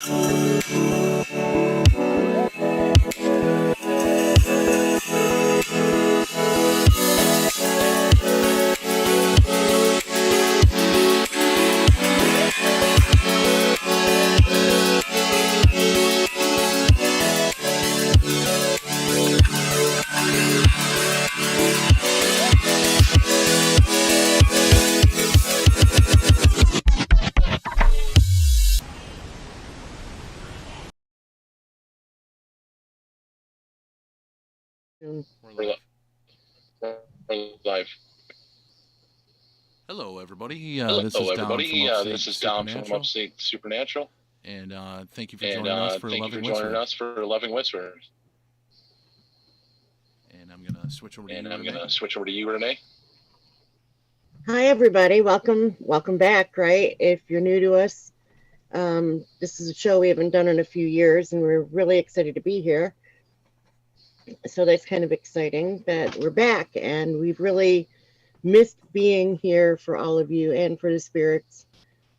We're live. Hello, everybody. Hello, this is Dom everybody. from Upstate This is Dom from Supernatural, Upstate Supernatural, and thank you for and joining us for thank you Loving for joining Whisper. us for Loving Whisper. And I'm gonna switch over to you, I'm Renee. gonna switch over to you, Renee. Hi, everybody. Welcome back. Right, if you're new to us, this is a show we haven't done in a few years, and we're really excited to be here. So that's kind of exciting that we're back, and we've really missed being here for all of you and for the spirits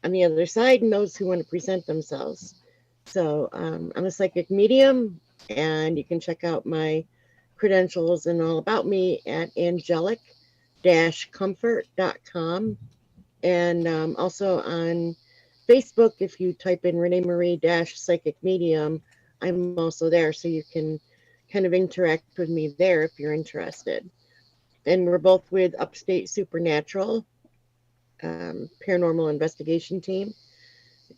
on the other side and those who want to present themselves. So I'm a psychic medium, and you can check out my credentials and all about me at angelic-comfort.com, and also on Facebook. If you type in Renee Marie Psychic Medium, I'm also there, so you can kind of interact with me there if you're interested. And we're both with Upstate Supernatural, paranormal investigation team.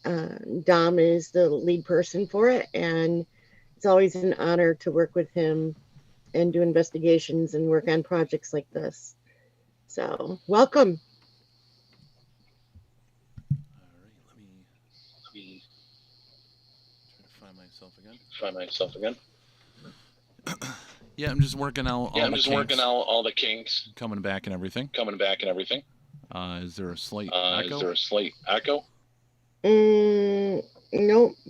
Dom is the lead person for it, and it's always an honor to work with him and do investigations and work on projects like this. So, welcome. All right, let me try to find myself again. Yeah, I'm just working out all the kinks. Coming back and everything. Is there a slight echo? No,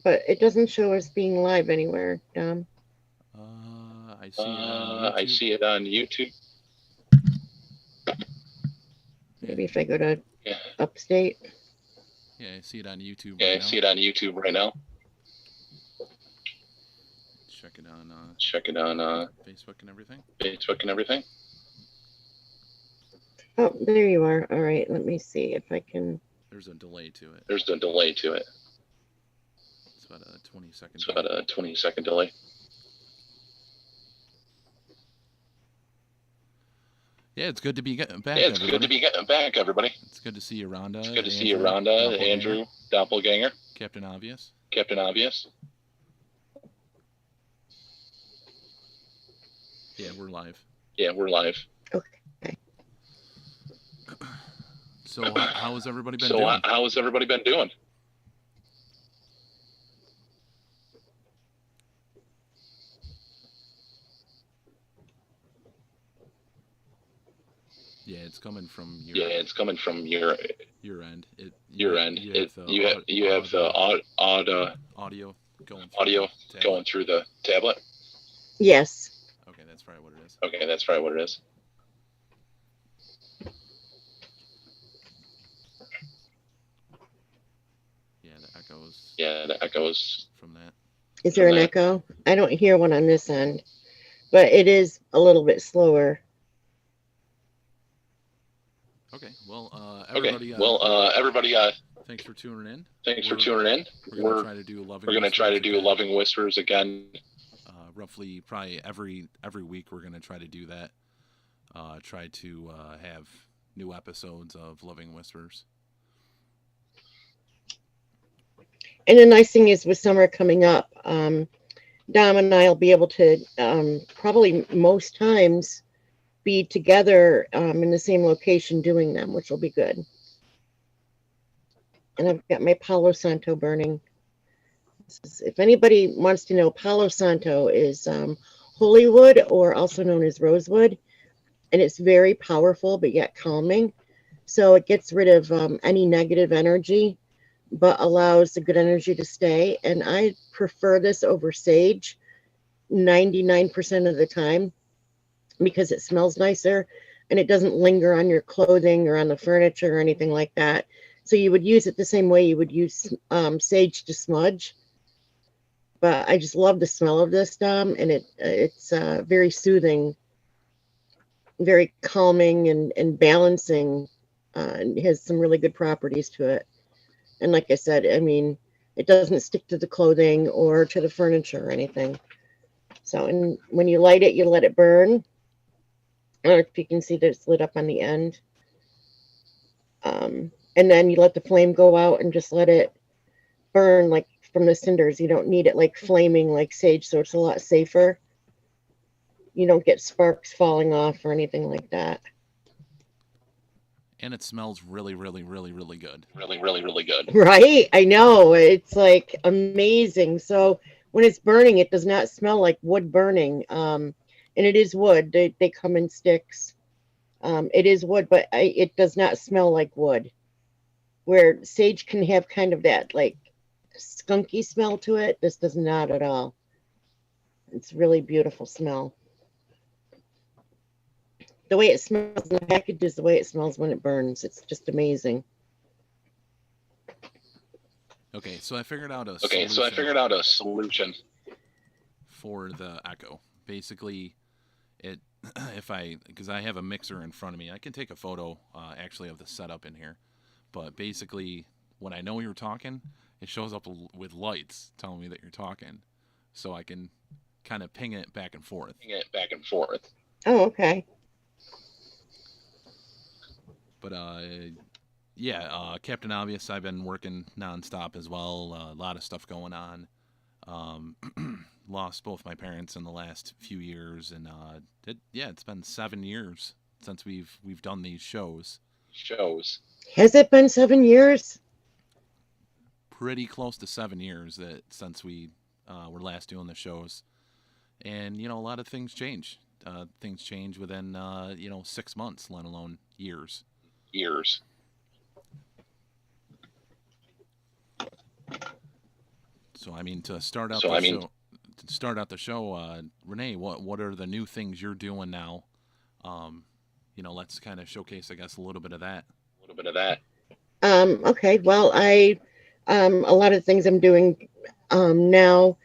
but it doesn't show us being live anywhere, Dom. I see it on YouTube. Maybe if I go to Upstate. Yeah, I see it on YouTube. I see it on YouTube right now. Check it on Facebook and everything. Oh, there you are. All right, let me see if I can. There's a delay to it. It's about a 20-second. It's about a 20-second delay. Yeah, it's good to be back. It's good to be back, everybody. It's good to see you, Rhonda. It's good to see you, Rhonda, Andrew, Doppelganger, Captain Obvious. Yeah, we're live. Okay. So, how has everybody been doing? How has everybody been doing? Yeah, it's coming from your. Yeah, it's coming from your end. You have the audio going through the tablet. Yes. Okay, that's probably what it is. Yeah, the echoes from that. Is there an echo? I don't hear one on this end, but it is a little bit slower. Okay. Well, everybody. Everybody. Thanks for tuning in. We're gonna try to do Loving Whispers again. Roughly, probably every week, we're gonna try to do that. Try to have new episodes of Loving Whispers. And the nice thing is, with summer coming up, Dom and I will be able to probably most times be together in the same location doing them, which will be good. And I've got my Palo Santo burning. If anybody wants to know, Palo Santo is holy wood, or also known as rosewood, and it's very powerful but yet calming. So it gets rid of any negative energy, but allows the good energy to stay. And I prefer this over sage 99% of the time, because it smells nicer and it doesn't linger on your clothing or on the furniture or anything like that. So you would use it the same way you would use sage to smudge. but I just love the smell of this, and it's very soothing, very calming and balancing, and has some really good properties to it. And like I said, I mean, it doesn't stick to the clothing or to the furniture or anything. So, and when you light it, you let it burn. I don't know if you can see that it's lit up on the end. And then you let the flame go out and just let it burn like from the cinders. You don't need it like flaming like sage, so it's a lot safer. You don't get sparks falling off or anything like that. And it smells really, really, really, really good. Really good. Right? I know. It's like amazing. So when it's burning, it does not smell like wood burning. And it is wood. They come in sticks. It is wood, but it does not smell like wood. Where sage can have kind of that like skunky smell to it, this does not at all. It's really beautiful smell. The way it smells in the package is the way it smells when it burns. It's just amazing. Okay, so I figured out a solution for the Echo. Basically, because I have a mixer in front of me, I can take a photo actually of the setup in here. But basically, when I know you're talking, it shows up with lights telling me that you're talking, so I can kind of ping it back and forth. Oh, okay. But yeah, Captain Obvious, I've been working nonstop as well. A lot of stuff going on. Lost both my parents in the last few years, and it's been 7 years since we've done these shows. Has it been 7 years? Pretty close to 7 years since we were last doing the shows, and a lot of things change. Things change within 6 months, let alone years. So I mean, to start out the show, Renee, what are the new things you're doing now? Let's kind of showcase, I guess, a little bit of that. Okay. Well, a lot of things I'm doing now.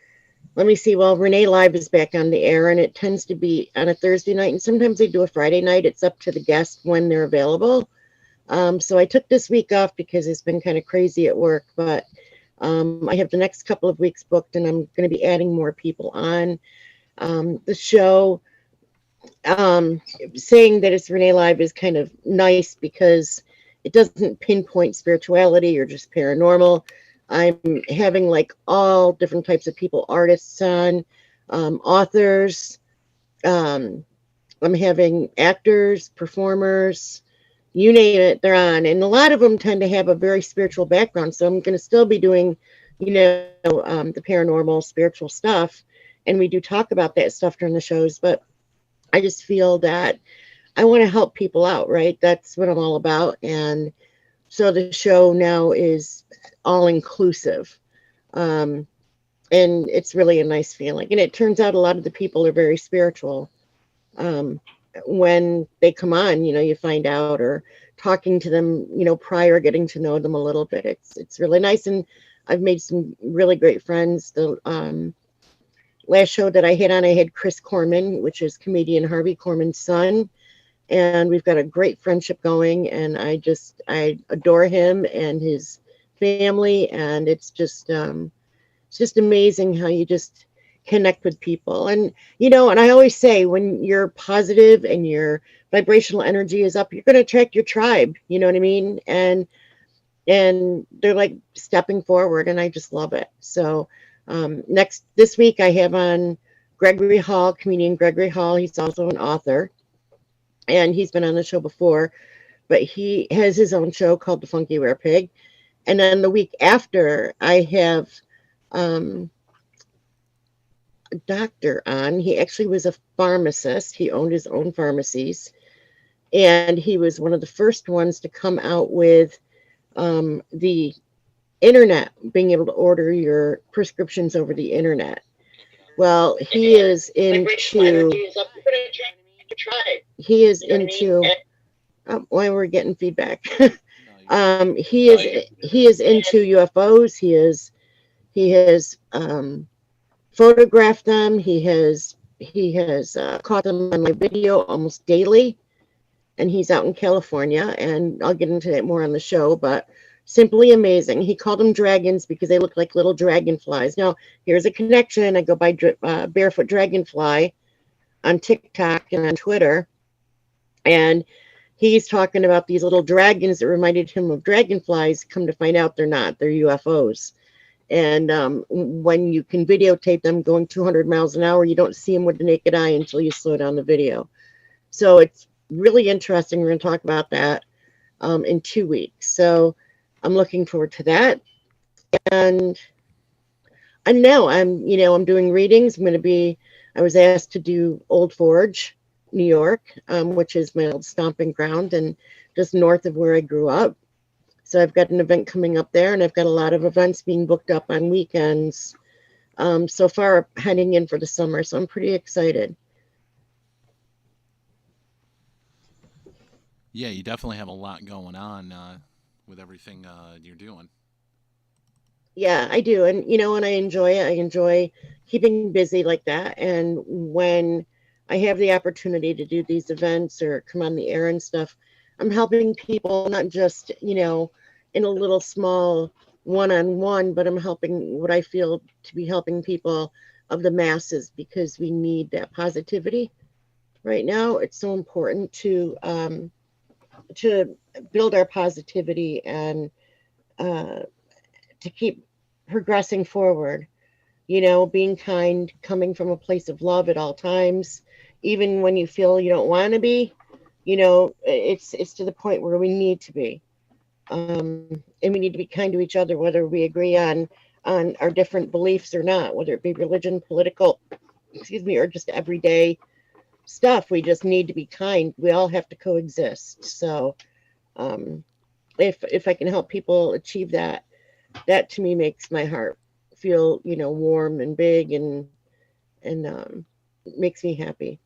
Let me see. Well, Renee Live is back on the air, and it tends to be on a Thursday night, and sometimes they do a Friday night. It's up to the guest when they're available. So I took this week off because it's been kind of crazy at work, but I have the next couple of weeks booked, and I'm going to be adding more people on the show. Saying that it's Renee Live is kind of nice because it doesn't pinpoint spirituality or just paranormal. I'm having like all different types of people, artists on, authors. I'm having actors, performers, you name it, they're on. And a lot of them tend to have a very spiritual background. So I'm going to still be doing, the paranormal, spiritual stuff. And we do talk about that stuff during the shows, but I just feel that I want to help people out, right? That's what I'm all about. And so the show now is all inclusive. And it's really a nice feeling. And it turns out a lot of the people are very spiritual. When they come on, you find out, or talking to them, prior, getting to know them a little bit. It's really nice. And I've made some really great friends. The last show that I had Chris Corman, which is comedian Harvey Corman's son. And we've got a great friendship going. And I adore him and his family. And it's just amazing how you just connect with people. And, and I always say, when you're positive and your vibrational energy is up, you're going to attract your tribe. You know what I mean? And they're like stepping forward, and I just love it. So this week I have on Gregory Hall, comedian Gregory Hall. He's also an author, and he's been on the show before, but he has his own show called The Funky Rare Pig. And then the week after, I have a doctor on. He actually was a pharmacist. He owned his own pharmacies, and he was one of the first ones to come out with the internet, being able to order your prescriptions over the internet. Well, he is into why we're getting feedback. He is into UFOs. He has photographed them. He has caught them on my video almost daily, and he's out in California, and I'll get into that more on the show, but simply amazing. He called them dragons because they look like little dragonflies. Now, here's a connection. I go by Barefoot Dragonfly on TikTok and on Twitter, and he's talking about these little dragons that reminded him of dragonflies. Come to find out, they're not. They're UFOs. And when you can videotape them going 200 miles an hour, you don't see them with the naked eye until you slow down the video. So it's really interesting. We're going to talk about that in 2 weeks. So I'm looking forward to that. And now I'm doing readings. I was asked to do Old Forge, New York, which is my old stomping ground and just north of where I grew up. So I've got an event coming up there, and I've got a lot of events being booked up on weekends so far heading in for the summer. So I'm pretty excited. Yeah, you definitely have a lot going on with everything you're doing. Yeah, I do. And, and I enjoy it. I enjoy keeping busy like that. And when I have the opportunity to do these events or come on the air and stuff, I'm helping people, not just, in a little small one-on-one, but I'm helping what I feel to be helping people of the masses, because we need that positivity right now. It's so important to build our positivity and to keep progressing forward, being kind, coming from a place of love at all times, even when you feel you don't want to be, it's to the point where we need to be. And we need to be kind to each other, whether we agree on our different beliefs or not, whether it be religion, political, or just everyday stuff. We just need to be kind. We all have to coexist. So if I can help people achieve that to me makes my heart feel, warm and big and makes me happy.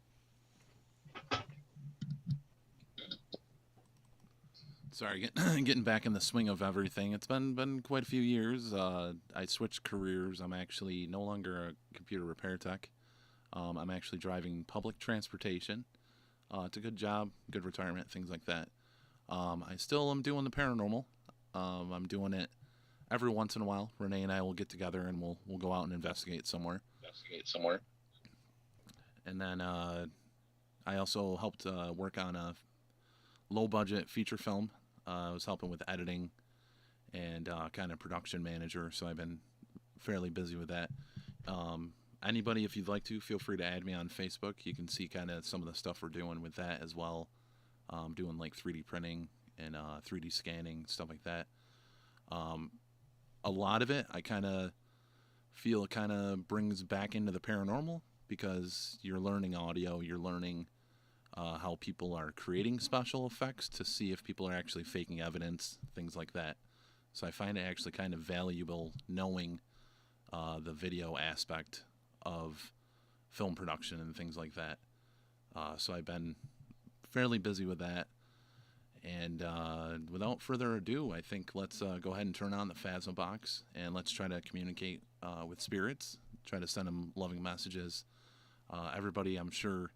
Sorry, getting back in the swing of everything. It's been quite a few years. I switched careers. I'm actually no longer a computer repair tech. I'm actually driving public transportation. It's a good job, good retirement, things like that. I still am doing the paranormal. I'm doing it every once in a while. Renee and I will get together and we'll go out and investigate somewhere. And then I also helped work on a low budget feature film. I was helping with editing and kind of production manager, so I've been fairly busy with that. Anybody, if you'd like to, feel free to add me on Facebook. You can see kind of some of the stuff we're doing with that as well. Doing like 3D printing and 3D scanning, stuff like that. A lot of it I kind of feel it kind of brings back into the paranormal, because you're learning audio, you're learning how people are creating special effects to see if people are actually faking evidence, things like that. So I find it actually kind of valuable knowing the video aspect of film production and things like that. So I've been fairly busy with that. And without further ado, I think let's go ahead and turn on the Phasma box and let's try to communicate with spirits, try to send them loving messages. Everybody, I'm sure,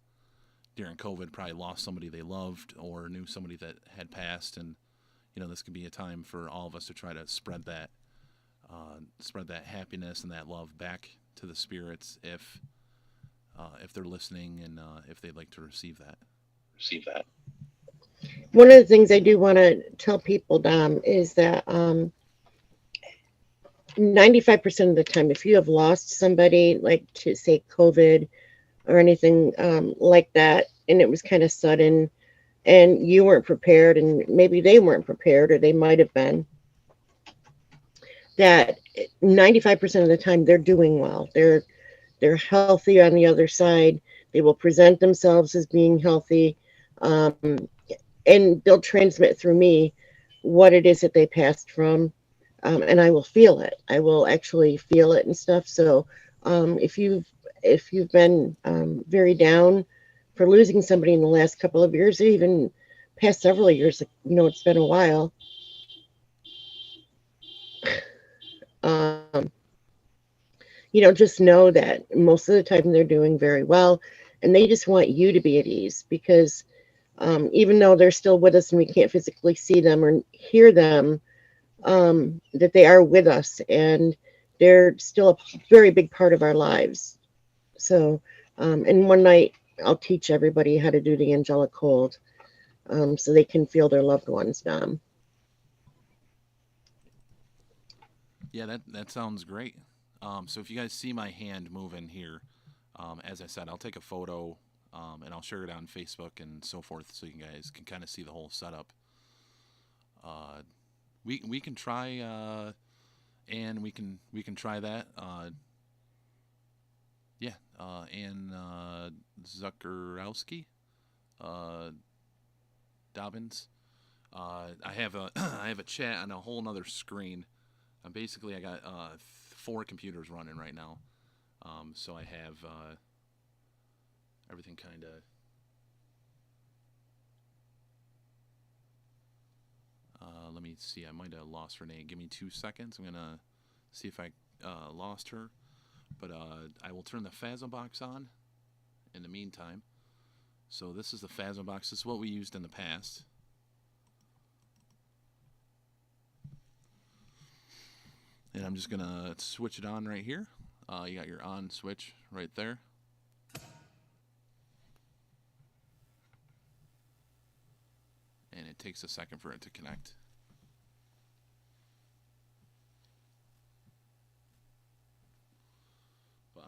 during COVID probably lost somebody they loved or knew somebody that had passed, and this could be a time for all of us to try to spread that happiness and that love back to the spirits if they're listening and if they'd like to receive that. One of the things I do want to tell people, Dom, is that 95% of the time, if you have lost somebody, like to say COVID or anything like that, and it was kind of sudden and you weren't prepared, and maybe they weren't prepared, or they might have been, that 95% of the time they're doing well. They're healthy on the other side. They will present themselves as being healthy, and they'll transmit through me what it is that they passed from, and I will feel it. I will actually feel it and stuff. So if you've been very down for losing somebody in the last couple of years, or even past several years, it's been a while. just know that most of the time they're doing very well, and they just want you to be at ease because even though they're still with us and we can't physically see them or hear them, that they are with us and they're still a very big part of our lives. So, and one night I'll teach everybody how to do the angelic hold so they can feel their loved ones numb. Yeah, that sounds great. So if you guys see my hand moving here, as I said, I'll take a photo and I'll share it on Facebook and so forth, so you guys can kind of see the whole setup. We can try and we can try that. Yeah, and Zuckerowski, Dobbins. I have a I have a chat on a whole nother screen. Basically, I got 4 computers running right now, so I have everything kind of. Let me see. I might have lost Renee. Give me 2 seconds. I'm gonna see if I lost her, but I will turn the Phasma box on in the meantime. So this is the Phasma box. This is what we used in the past. And I'm just gonna switch it on right here. You got your on switch right there. And it takes a second for it to connect. But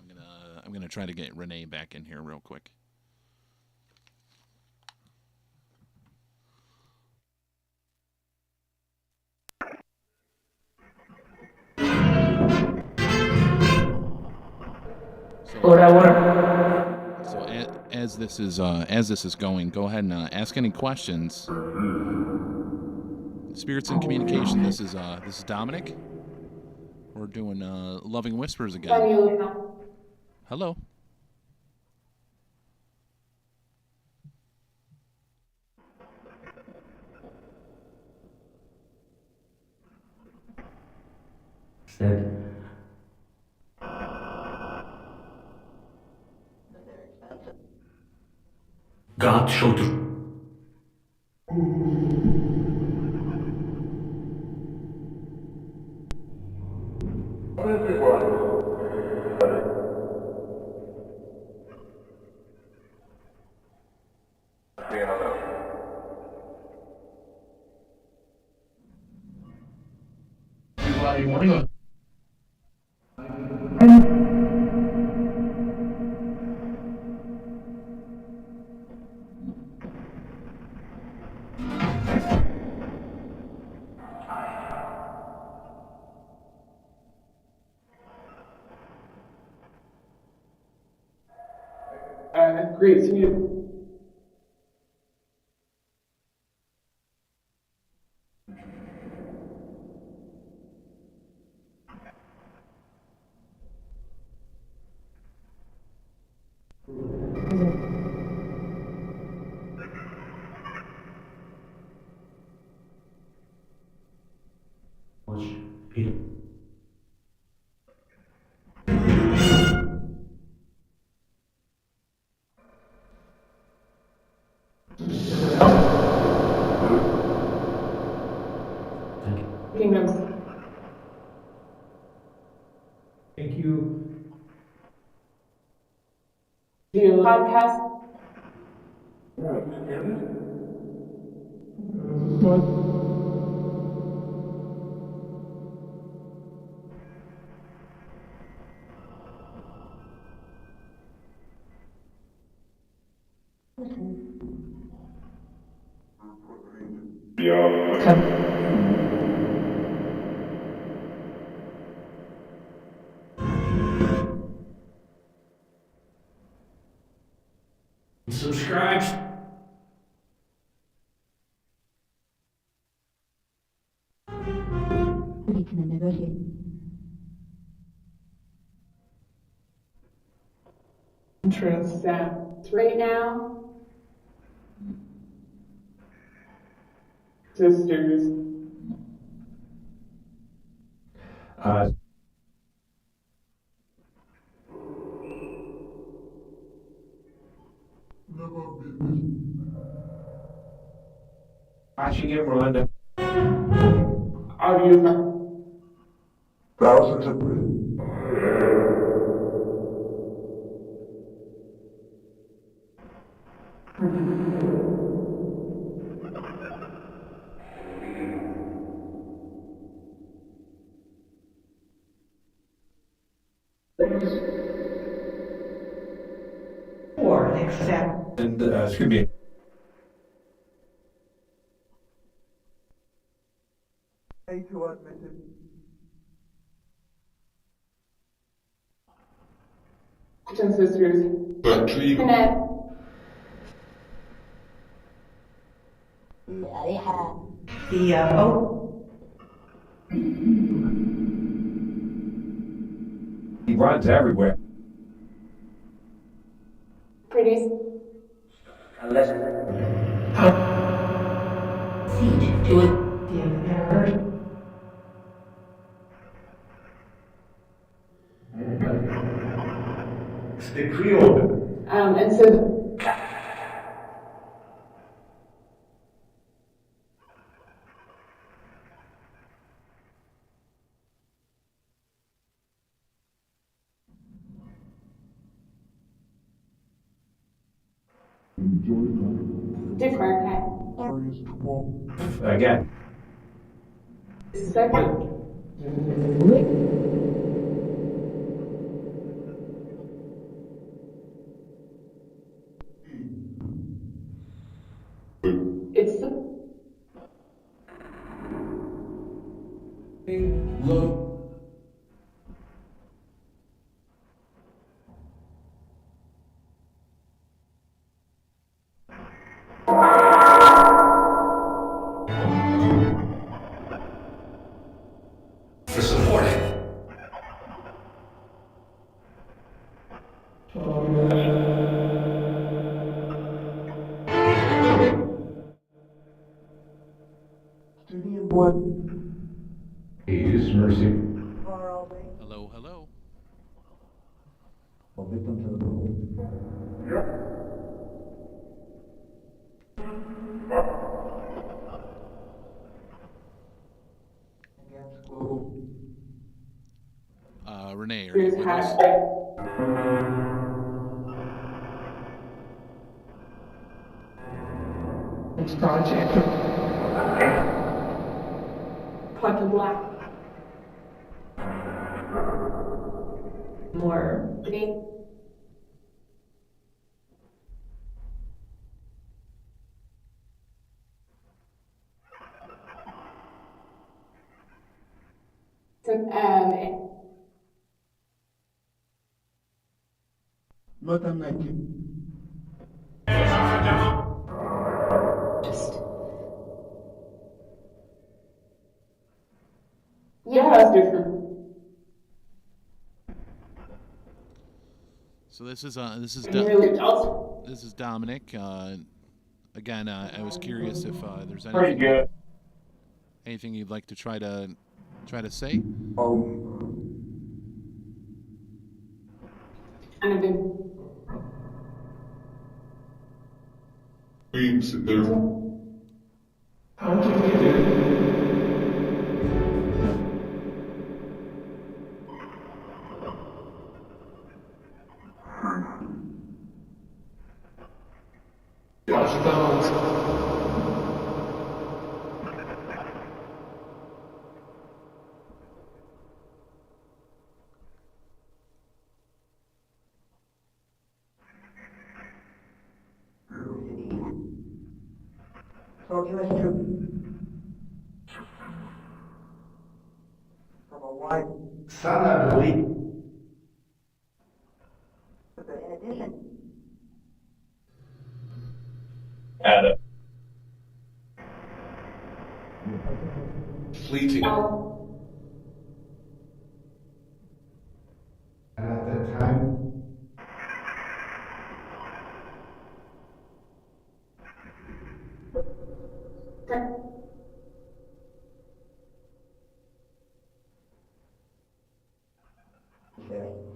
I'm gonna try to get Renee back in here real quick. So as this is going, go ahead and ask any questions. Spirits in communication. This is Dominic. We're doing Loving Whispers again. Hello. God shoulder. Great seeing you. Kingdoms. Thank you. Do podcast. Subscribe. Interest right now. Sisters. Watching it run. Audio. Thousands of Or accept. And excuse me. Sisters. Renee. The He runs everywhere. Pretty. seat to give error. It's the Creole. And so different. Again. Second. It's Look. For supporting. His mercy. Hello, hello. Renee, are you with us? Project. Pot of black. More. Yeah, that's different. So this is this is Dominic. Again, I was curious if there's Pretty good. anything you'd like to try to say. And I've been. Son, I believe. Adam. Fleeting. At that time. Yeah. え Yeah. ー Yeah. っ Yeah. と Yeah.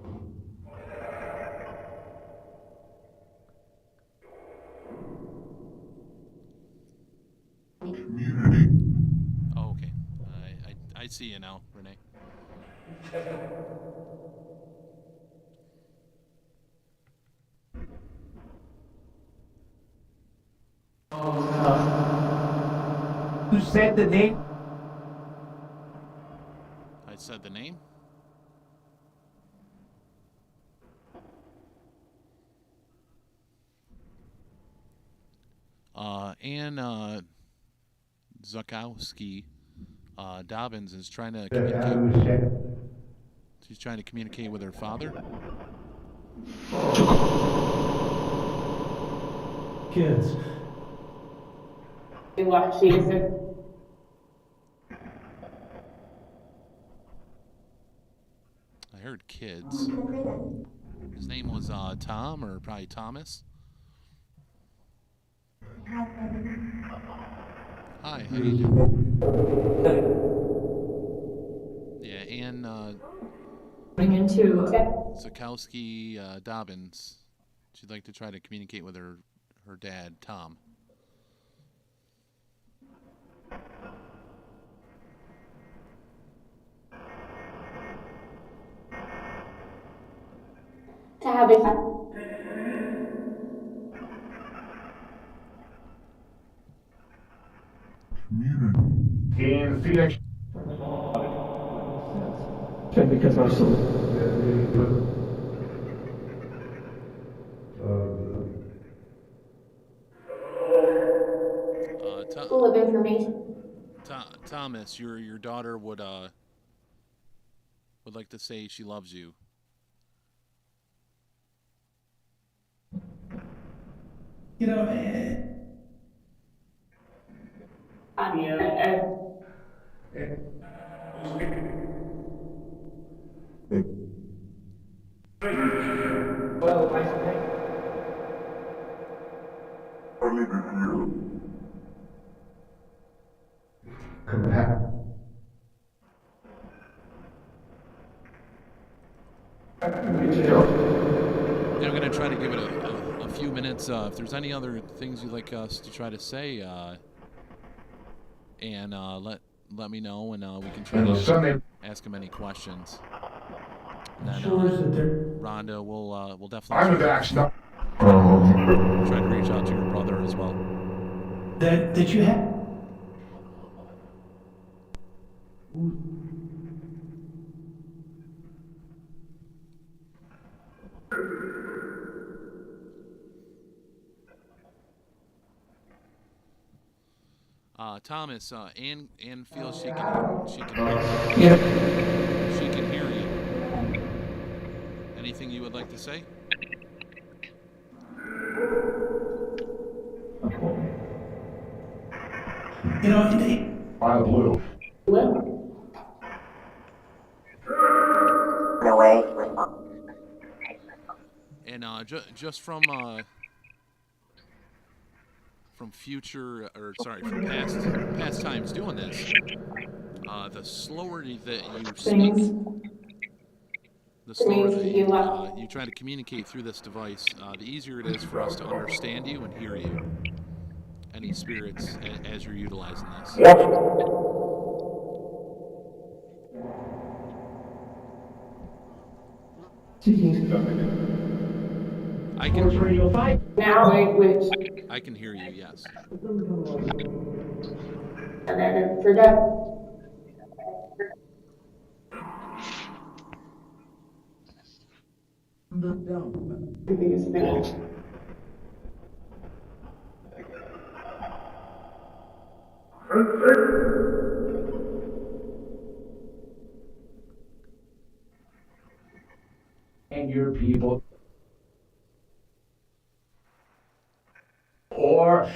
see you now, Renee. Who said the name? I said the name. Ann Zakowski Dobbins is trying to communicate. She's trying to communicate with her father. Kids. What she said. I heard kids. His name was Tom, or probably Thomas. Hi, how you doing? Yeah, Ann Bring into Zakowski Dobbins. She'd like to try to communicate with her dad, Tom. to have it. In Phoenix. Because I'm so. Full of information. Thomas, your daughter would like to say she loves you. You know, Well, I think. Early this year. Yeah, I'm going to try to give it a few minutes. If there's any other things you'd like us to try to say, and let me know, and we can try to ask him any questions. And then Rhonda, we'll definitely try to reach out to your brother as well. that you have. Thomas, Ann feels she can hear you. Anything you would like to say? You know, By the blue. No way. And just from future, or sorry, from past times doing this, the slower that you speak, the slower that you try to communicate through this device, the easier it is for us to understand you and hear you. Any spirits as you're utilizing this. I can hear you, yes. And then for that. and your people. Or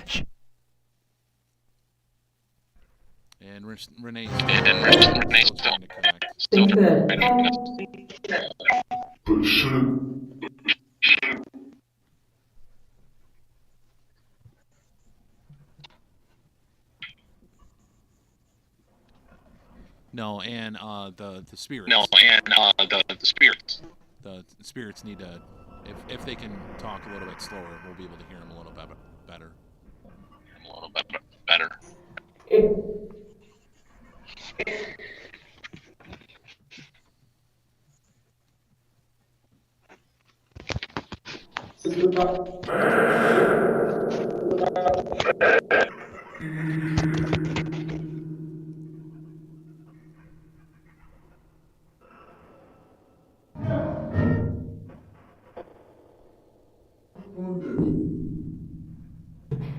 And Renee still trying to connect. Think that. But should No, and the spirits. The spirits need to, if they can talk a little bit slower, we'll be able to hear them a little better.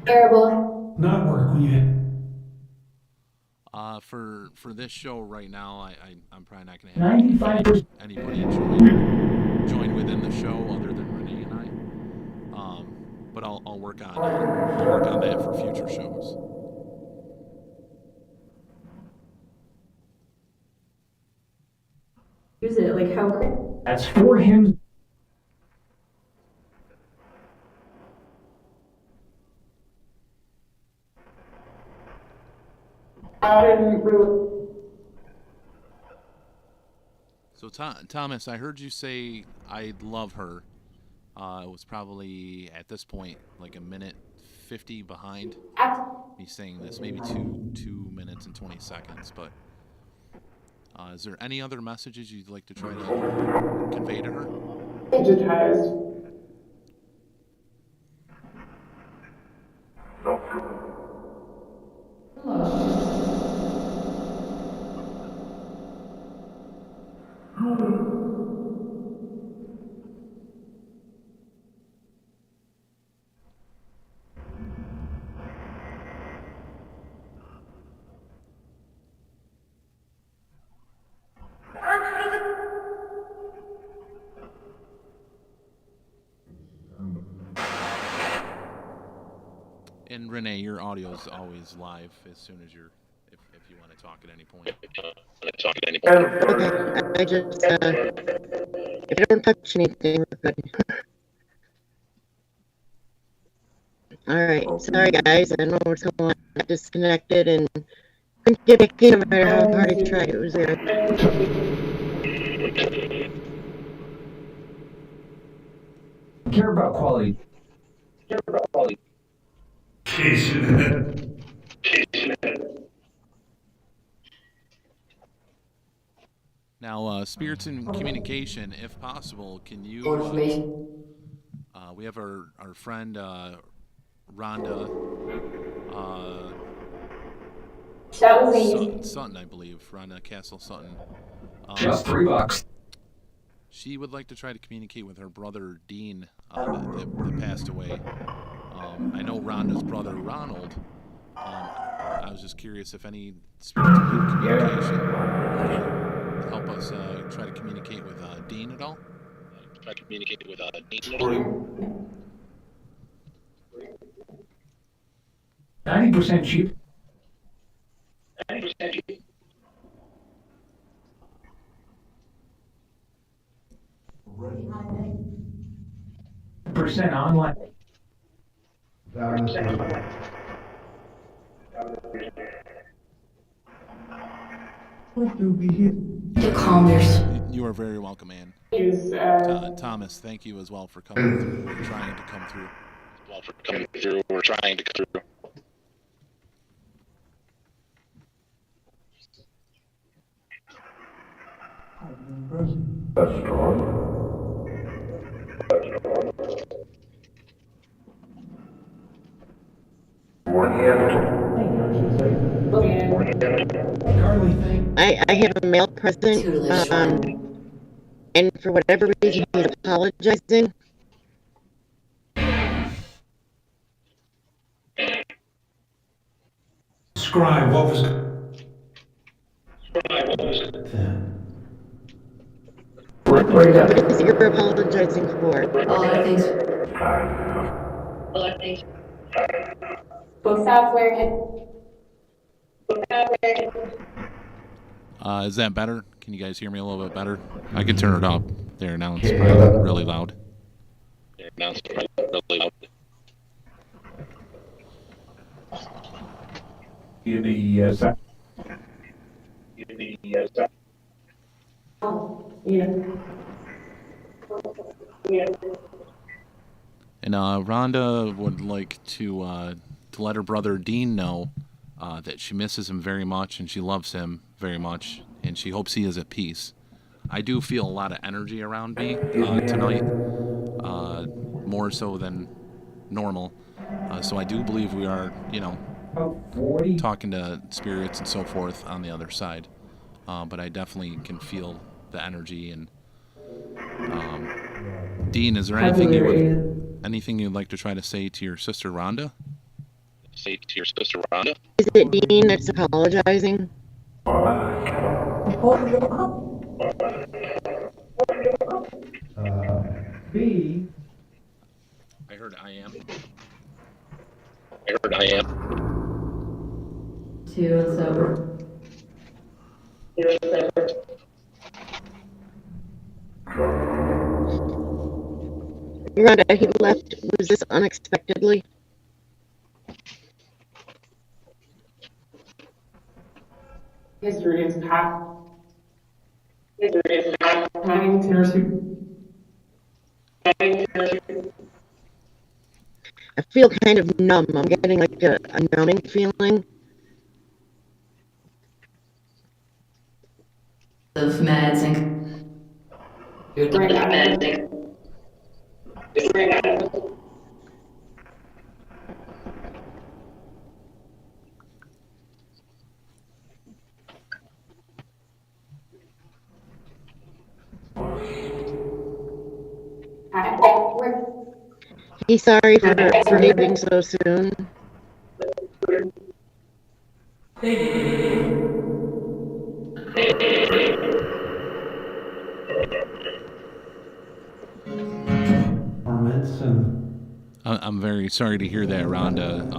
Terrible. Not work when you For this show right now, I'm probably not going to have 95%. anybody join within the show other than Renee and I. But I'll work on that for future shows. Use it like how. That's for him. So Thomas, I heard you say I love her. It was probably at this point like a minute 50 behind me saying this, maybe 2 minutes and 20 seconds. But is there any other messages you'd like to try to convey to her? And Renee, your audio is always live as soon as if you want to talk at any point. Okay, I just, if you don't touch anything, we're good. All right, sorry guys, I don't know what's going on. I got disconnected and couldn't get back in no matter how hard I tried. It was there. Care about quality. Now, Spirits in Communication, if possible, can you... we have our friend Rhonda Sutton, I believe. Rhonda Castle Sutton. Just $3. She would like to try to communicate with her brother Dean that passed away. I know Rhonda's brother Ronald. I was just curious if any spirits of communication can help us try to communicate with Dean at all. 90% cheap. Percent online. You are very welcome, Ann. Thomas, thank you as well for coming through or trying to come through. That's strong. Carly, thank I have a male present, and for whatever reason he's apologizing. Scribe, what was What is it you're apologizing for? Is that better? Can you guys hear me a little bit better? I can turn it up. There, now it's probably really loud. And Rhonda would like to let her brother Dean know that she misses him very much and she loves him very much and she hopes he is at peace. I do feel a lot of energy around me tonight. more so than normal. So I do believe we are, About 40. talking to spirits and so forth on the other side. But I definitely can feel the energy. And Dean, is there anything you'd like to try to say to your sister Rhonda? Is it Dean that's apologizing? B. I heard I am. Two and sober. Rhonda, he left. Was this unexpectedly? History is past. Planning to nursing. I feel kind of numb. I'm getting like a numbing feeling. Of meds and He's sorry for leaving so soon. Permits and I'm very sorry to hear that, Rhonda.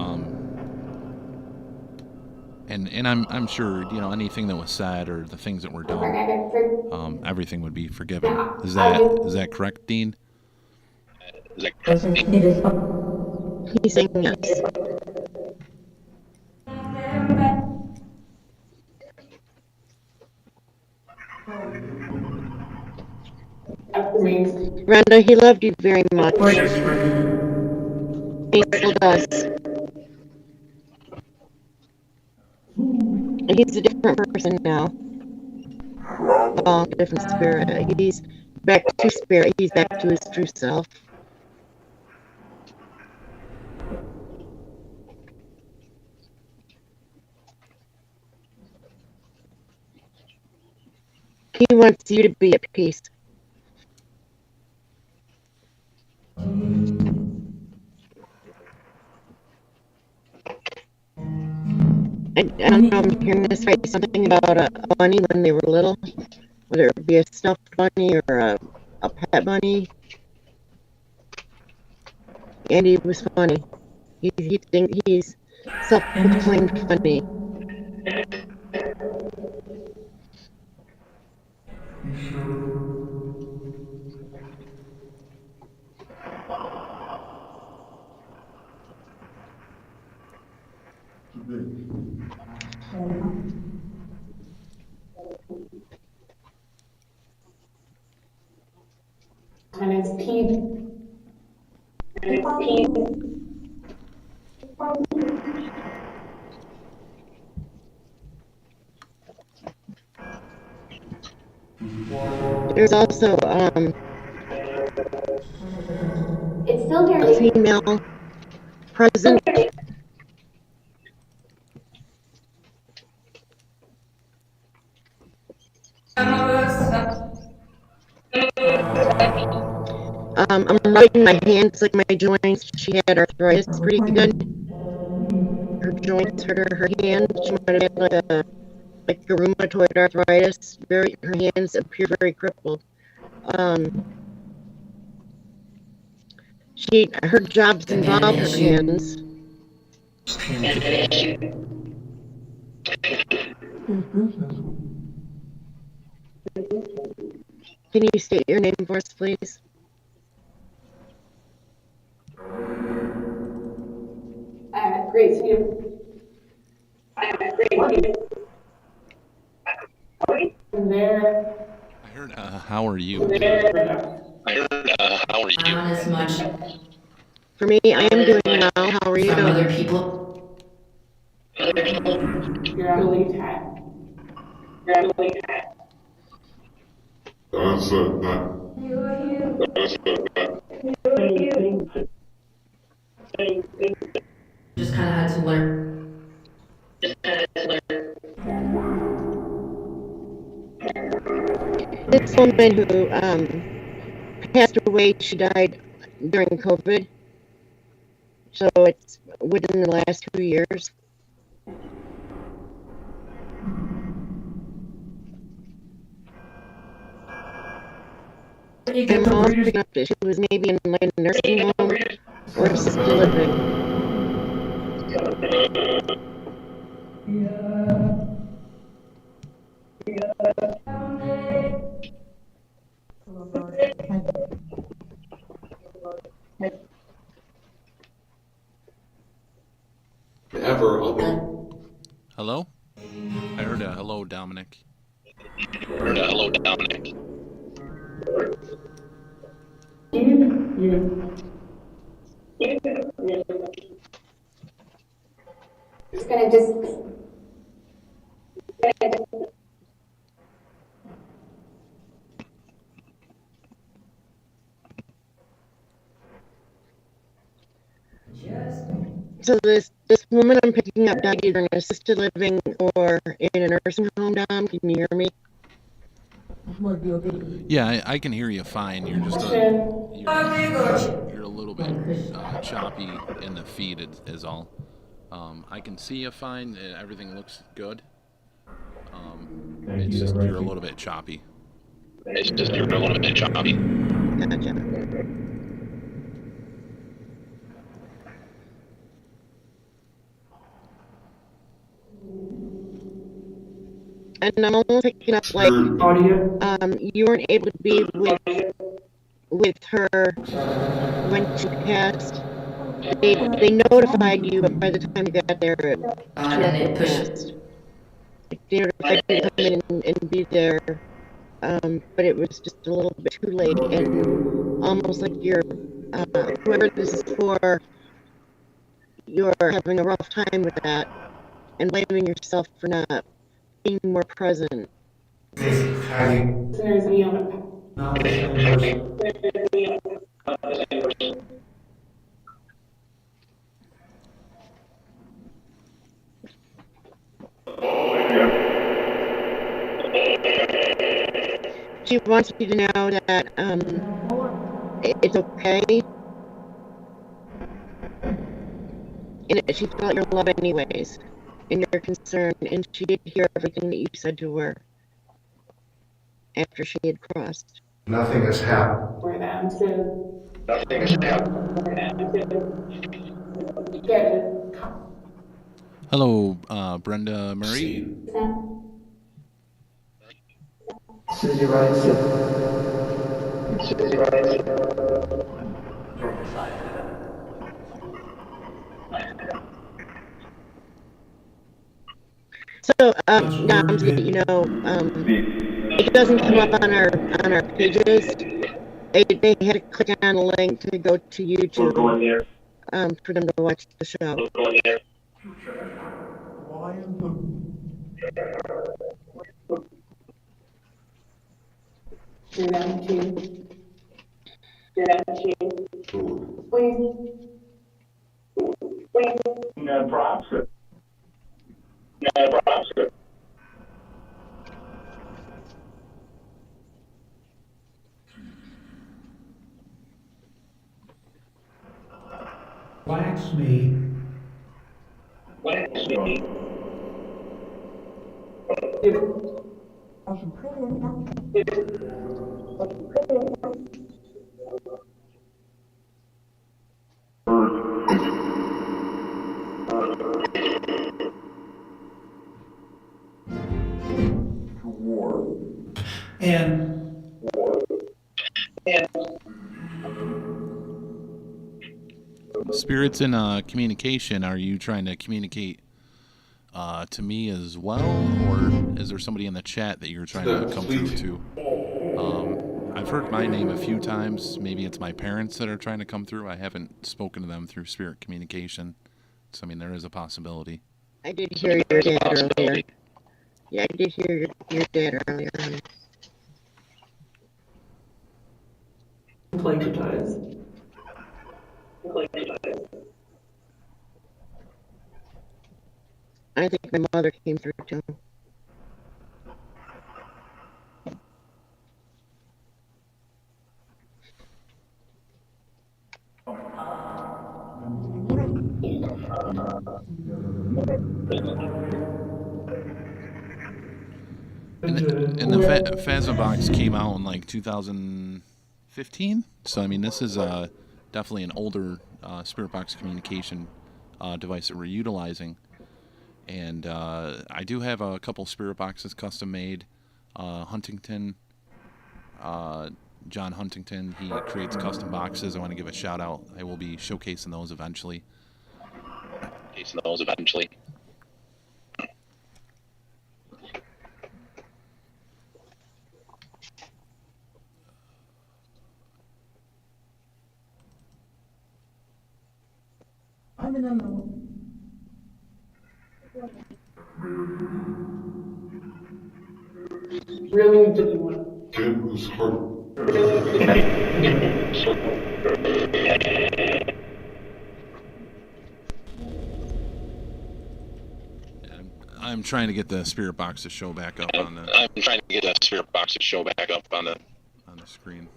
And I'm sure anything that was said or the things that were done, everything would be forgiven. Is that correct, Dean? He's saying yes. Rhonda, he loved you very much. He still does. He's a different person now. Oh, different spirit. He's back to spirit. He's back to his true self. He wants you to be at peace. I don't know if I'm hearing this right. Something about a bunny when they were little, whether it be a stuffed bunny or a pet bunny. Andy was funny. He's self-proclaimed funny. And it's P. There's also it's still a female present. I'm rubbing my hands like my joints. She had arthritis pretty good. Her joints hurt her hand. She might have had like a rheumatoid arthritis. Her hands appear very crippled. Her jobs involve her hands. Can you state your name for us, please? Great to you. There. I heard, how are you? not as much For me, I am doing well. How are you? from other people. You're on the lead hat. That's woman who passed away. She died during COVID, so it's within the last 2 years. I'm also picking up that she was maybe in like a nursing home or assisted living. Hello? I heard a hello, Dominic. Hello, Dominic. It's gonna just. So this woman I'm picking up died either in assisted living or in a nursing home. Dom, can you hear me? Yeah, I can hear you fine. You're just you're a little bit choppy in the feed is all. I can see you fine. Everything looks good. It's just you're a little bit choppy. It's just you're a little bit choppy. Gotcha. And I'm almost picking up like you weren't able to be with her when she passed. They notified you, but by the time you got there, she And it had pushed. passed. They notified you to come in and be there, but it was just a little bit too late, and almost like you're whoever this is for, you're having a rough time with that and blaming yourself for not being more present. There's me on the. Not the same person. She wants you to know that it's okay, and that she felt your love anyways, and your concern, and she did hear everything that you said to her after she had crossed. Nothing has happened. For them to Nothing has happened. get it. Hello, Brenda Murray. Susie writes it. So, Dom, so that you know, it doesn't come up on our pages. They had to click on a link to go to YouTube for them to watch the show. For them to. Please. No problem. Wax me. And Spirits in communication. Are you trying to communicate to me as well, or is there somebody in the chat that you're trying to come through to? I've heard my name a few times. Maybe it's my parents that are trying to come through. I haven't spoken to them through spirit communication, so I mean there is a possibility. I did hear your dad earlier. Yeah, I did hear your dad earlier. Plagiotize. I think my mother came through too. And the Phasma box came out in like 2015. So I mean, this is definitely an older spirit box communication device that we're utilizing. And I do have a couple spirit boxes custom made. Huntington, John Huntington, he creates custom boxes. I want to give a shout out. I will be showcasing those eventually. Really did you want It was hard. I'm trying to get the spirit box to show back up on the screen.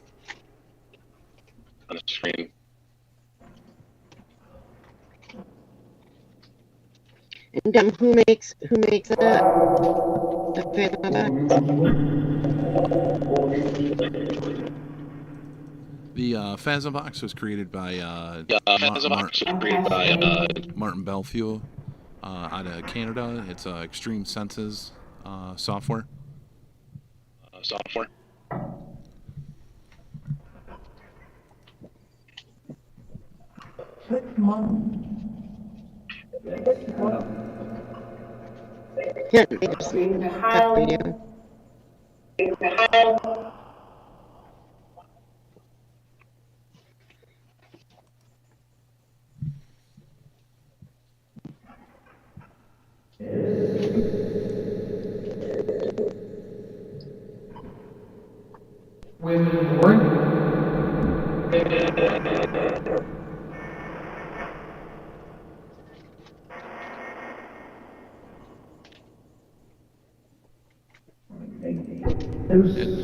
And who makes that? The Phasma box? The Phasma box was created by Martin Belfield out of Canada. It's Extreme Senses software. Can't they just being cut highly video?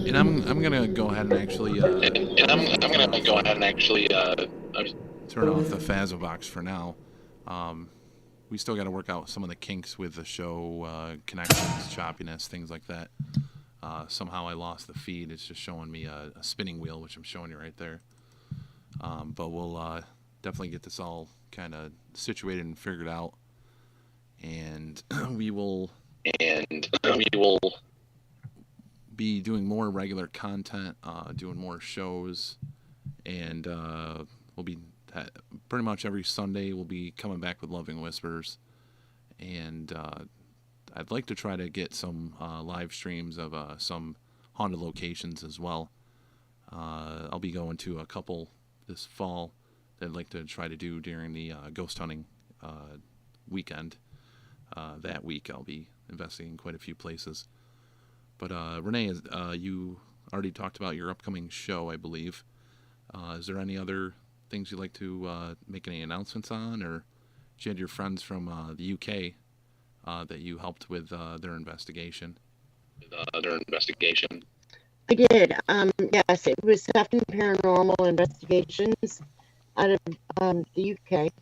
And I'm gonna go ahead and actually turn off the Phasma box for now. We still got to work out some of the kinks with the show, connections, choppiness, things like that. Somehow I lost the feed. It's just showing me a spinning wheel, which I'm showing you right there. But we'll definitely get this all kind of situated and figured out. And we will be doing more regular content, doing more shows, and we'll be pretty much every Sunday we'll be coming back with Loving Whispers, and I'd like to try to get some live streams of some haunted locations as well. I'll be going to a couple this fall that I'd like to try to do during the ghost hunting weekend. That week I'll be investigating quite a few places. But Renee, you already talked about your upcoming show, I believe. Is there any other things you'd like to make any announcements on, or you had your friends from the UK that you helped with their investigation? I did. Yes, it was Sefton Paranormal Investigations out of the UK,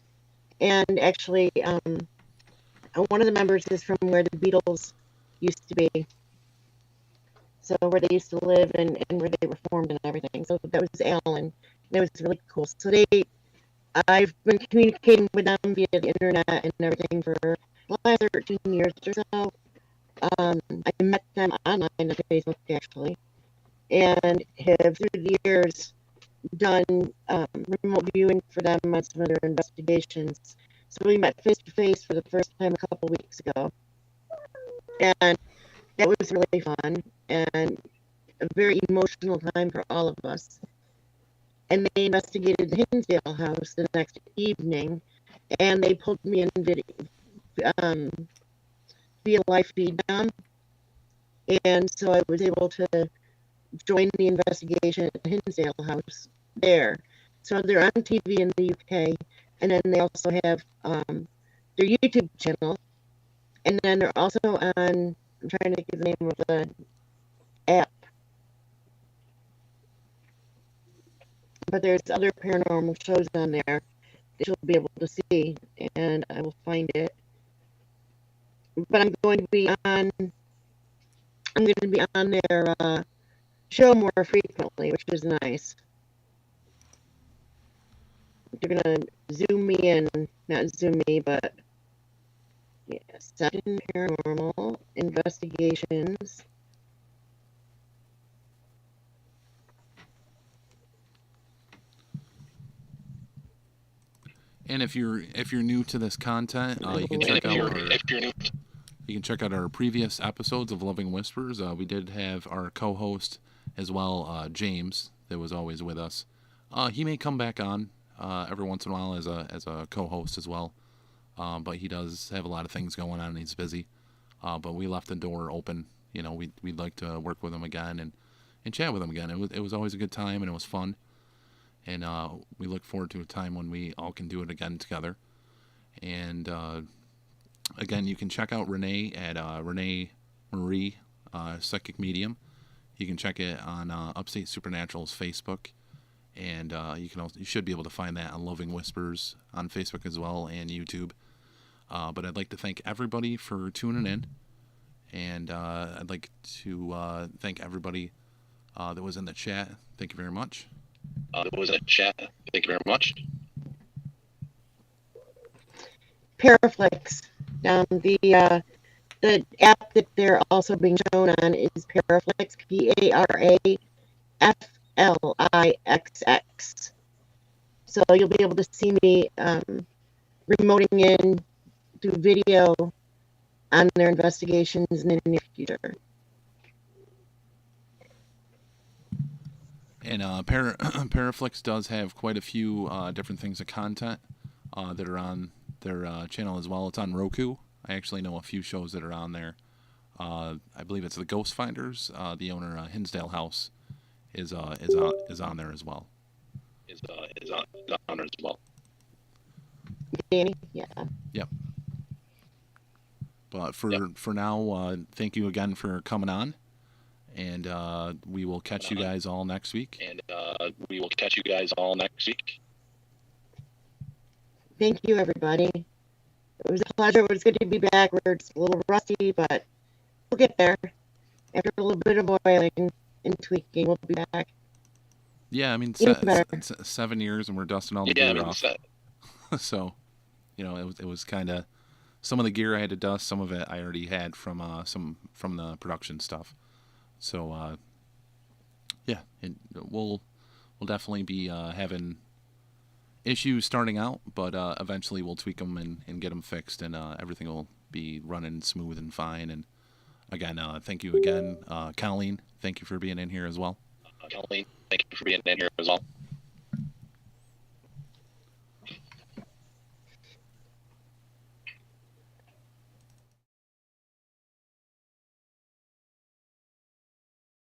and actually, one of the members is from where the Beatles used to be. So where they used to live and where they were formed and everything. So that was Alan. That was really cool. So I've been communicating with them via the internet and everything for the last 13 years or so. I met them online on Facebook actually, and have through the years done remote viewing for them on some of their investigations. So we met face to face for the first time a couple weeks ago, and that was really fun and a very emotional time for all of us. And they investigated the Hinsdale house the next evening, and they pulled me in via live feed them. And so I was able to join the investigation at the Hinsdale house there. So they're on TV in the UK, and then they also have their YouTube channel, and then they're also on, I'm trying to think of the name of the app, but there's other paranormal shows on there that you'll be able to see, and I will find it. But I'm going to be on their show more frequently, which is nice. They're gonna zoom me in, not zoom me, but yeah, sudden paranormal investigations. And if you're new to this content, you can check out our previous episodes of Loving Whispers. We did have our co-host as well, James, that was always with us. He may come back on every once in a while as a co-host as well, but he does have a lot of things going on and he's busy. But we left the door open. You know, we'd like to work with him again and chat with him again. It was always a good time and it was fun. And we look forward to a time when we all can do it again together. And again, you can check out Renee at Renee Marie Psychic Medium. You can check it on Upstate Supernatural's Facebook, and you should be able to find that on Loving Whispers on Facebook as well and YouTube. But I'd like to thank everybody for tuning in, and I'd like to thank everybody that was in the chat. Thank you very much. Paraflex. The app that they're also being shown on is Paraflex, Paraflixx. So you'll be able to see me remoting in through video on their investigations in the near future. And Paraflix does have quite a few different things of content that are on their channel as well. It's on Roku. I actually know a few shows that are on there. I believe it's the Ghost Finders. The owner, Hinsdale House, is on there as well. Danny, yeah. Yep. But for now, thank you again for coming on, and we will catch you guys all next week. Thank you, everybody. It was a pleasure. It was good to be back. We're just a little rusty, but we'll get there. After a little bit of boiling and tweaking, we'll be back. Yeah, I mean, 7 years and we're dusting all the gear off. So, you know, it was kind of, some of the gear I had to dust, some of it I already had from the production stuff. So, yeah, we'll definitely be having issues starting out, but eventually we'll tweak them and get them fixed, and everything will be running smooth and fine. And again, thank you again, Colleen. Thank you for being in here as well.